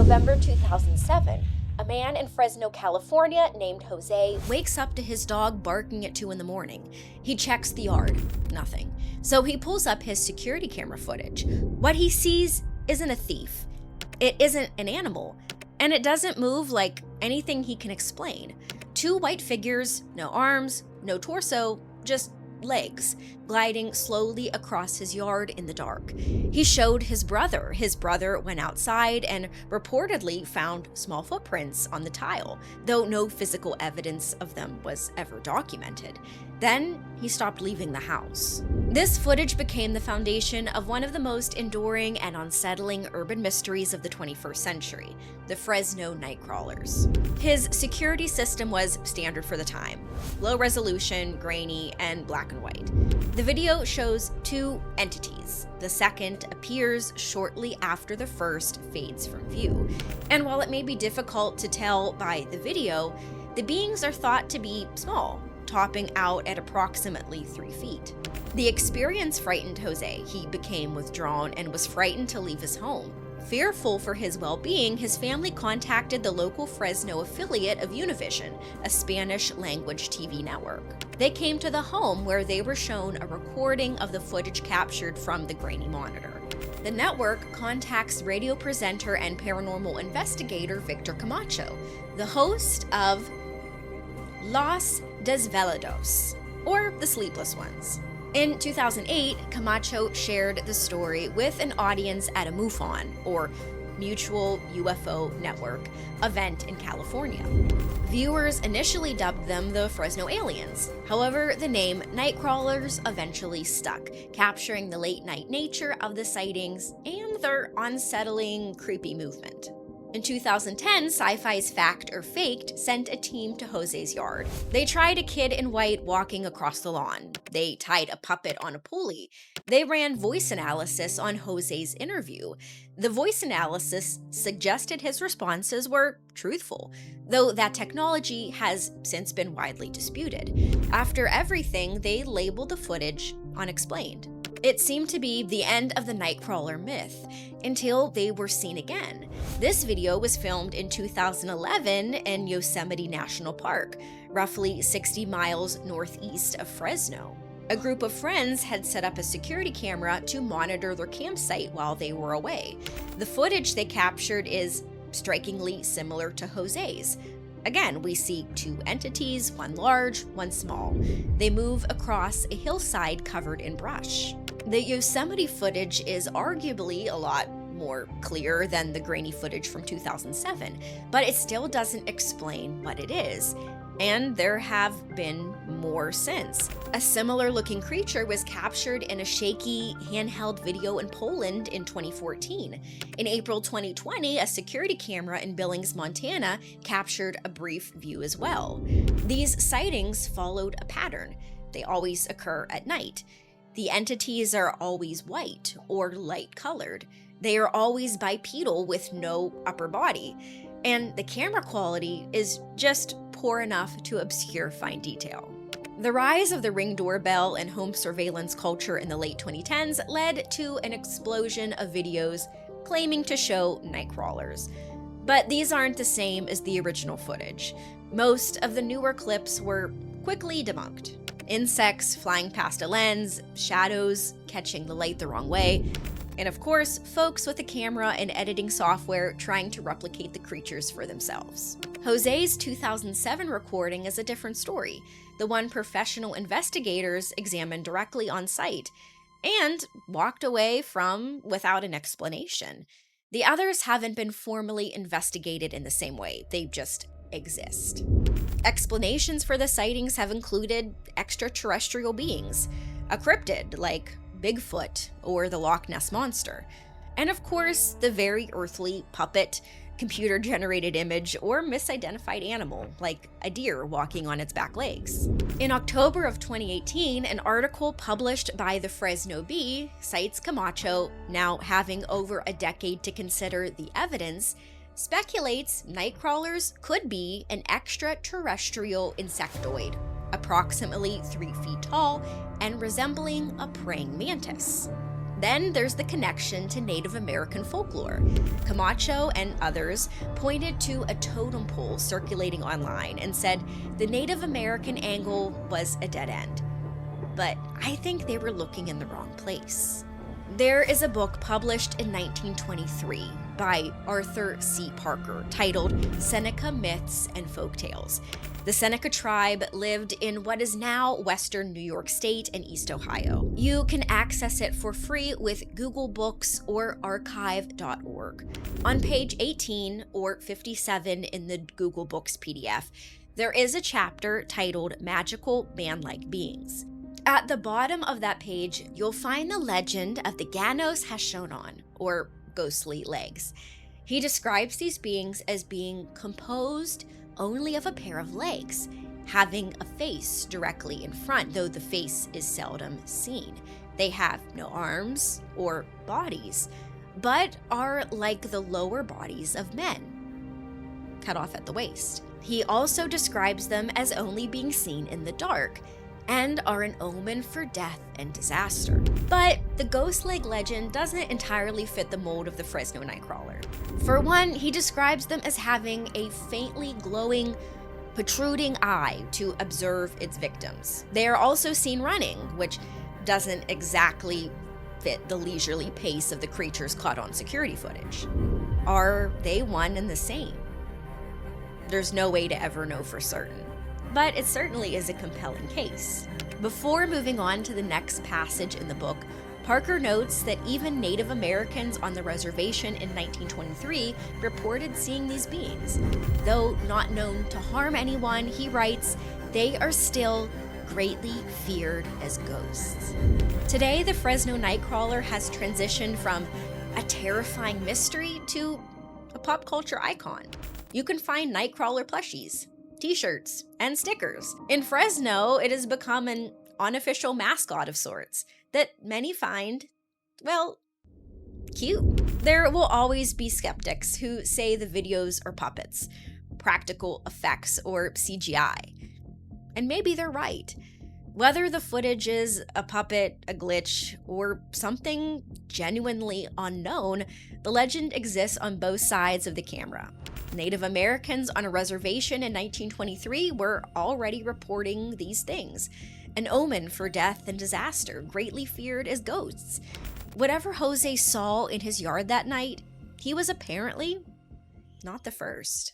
November 2007, a man in Fresno, California named Jose wakes up to his dog barking at 2 in the morning. He checks the yard. Nothing. So he pulls up his security camera footage. What he sees isn't a thief. It isn't an animal. And it doesn't move like anything he can explain. 2 white figures, no arms, no torso, just legs, gliding slowly across his yard in the dark. He showed his brother. His brother went outside and reportedly found small footprints on the tile, though no physical evidence of them was ever documented. Then he stopped leaving the house. This footage became the foundation of one of the most enduring and unsettling urban mysteries of the 21st century, the Fresno Nightcrawlers. His security system was standard for the time, low resolution, grainy, and black and white. The video shows 2 entities. The second appears shortly after the first fades from view. And while it may be difficult to tell by the video, the beings are thought to be small, topping out at approximately 3 feet. The experience frightened Jose. He became withdrawn and was frightened to leave his home. Fearful for his well-being, his family contacted the local Fresno affiliate of Univision, a Spanish-language TV network. They came to the home where they were shown a recording of the footage captured from the grainy monitor. The network contacts radio presenter and paranormal investigator Victor Camacho, the host of Los Desvelados, or The Sleepless Ones. In 2008, Camacho shared the story with an audience at a MUFON, or Mutual UFO Network, event in California. Viewers initially dubbed them the Fresno Aliens. However, the name Nightcrawlers eventually stuck, capturing the late-night nature of the sightings and their unsettling, creepy movement. In 2010, Sci-Fi's Fact or Faked sent a team to Jose's yard. They tried a kid in white walking across the lawn. They tied a puppet on a pulley. They ran voice analysis on Jose's interview. The voice analysis suggested his responses were truthful, though that technology has since been widely disputed. After everything, they labeled the footage unexplained. It seemed to be the end of the Nightcrawler myth, until they were seen again. This video was filmed in 2011 in Yosemite National Park, roughly 60 miles northeast of Fresno. A group of friends had set up a security camera to monitor their campsite while they were away. The footage they captured is strikingly similar to Jose's. Again, we see 2 entities, one large, one small. They move across a hillside covered in brush. The Yosemite footage is arguably a lot more clear than the grainy footage from 2007, but it still doesn't explain what it is. And there have been more since. A similar looking creature was captured in a shaky handheld video in Poland in 2014. In April 2020, a security camera in Billings, Montana captured a brief view as well. These sightings followed a pattern. They always occur at night. The entities are always white or light colored. They are always bipedal with no upper body. And the camera quality is just poor enough to obscure fine detail. The rise of the Ring doorbell and home surveillance culture in the late 2010s led to an explosion of videos claiming to show Nightcrawlers. But these aren't the same as the original footage. Most of the newer clips were quickly debunked. Insects flying past a lens, shadows catching the light the wrong way, and of course, folks with a camera and editing software trying to replicate the creatures for themselves. Jose's 2007 recording is a different story, the one professional investigators examined directly on site and walked away from without an explanation. The others haven't been formally investigated in the same way, they just exist. Explanations for the sightings have included extraterrestrial beings, a cryptid like Bigfoot or the Loch Ness Monster, and of course the very earthly puppet, computer-generated image, or misidentified animal like a deer walking on its back legs. In October of 2018, an article published by the Fresno Bee cites Camacho, now having over a decade to consider the evidence, speculates Nightcrawlers could be an extraterrestrial insectoid, approximately 3 feet tall and resembling a praying mantis. Then there's the connection to Native American folklore. Camacho and others pointed to a totem pole circulating online and said the Native American angle was a dead end. But I think they were looking in the wrong place. There is a book published in 1923 by Arthur C. Parker titled Seneca Myths and Folktales. The Seneca tribe lived in what is now western New York State and East Ohio. You can access it for free with Google Books or archive.org. On page 18 or 57 in the Google Books PDF, there is a chapter titled Magical Man-like Beings. At the bottom of that page, you'll find the legend of the Ganos Hashonon, or ghostly legs. He describes these beings as being composed only of a pair of legs, having a face directly in front, though the face is seldom seen. They have no arms or bodies, but are like the lower bodies of men, cut off at the waist. He also describes them as only being seen in the dark, and are an omen for death and disaster. But the ghost leg legend doesn't entirely fit the mold of the Fresno Nightcrawler. For one, he describes them as having a faintly glowing, protruding eye to observe its victims. They are also seen running, which doesn't exactly fit the leisurely pace of the creatures caught on security footage. Are they one and the same? There's no way to ever know for certain, but it certainly is a compelling case. Before moving on to the next passage in the book, Parker notes that even Native Americans on the reservation in 1923 reported seeing these beings. Though not known to harm anyone, he writes, they are still greatly feared as ghosts. Today, the Fresno Nightcrawler has transitioned from a terrifying mystery to a pop culture icon. You can find Nightcrawler plushies, t-shirts, and stickers. In Fresno, it has become an unofficial mascot of sorts that many find, well, cute. There will always be skeptics who say the videos are puppets, practical effects, or CGI. And maybe they're right. Whether the footage is a puppet, a glitch, or something genuinely unknown, the legend exists on both sides of the camera. Native Americans on a reservation in 1923 were already reporting these things, an omen for death and disaster, greatly feared as ghosts. Whatever Jose saw in his yard that night, he was apparently not the first.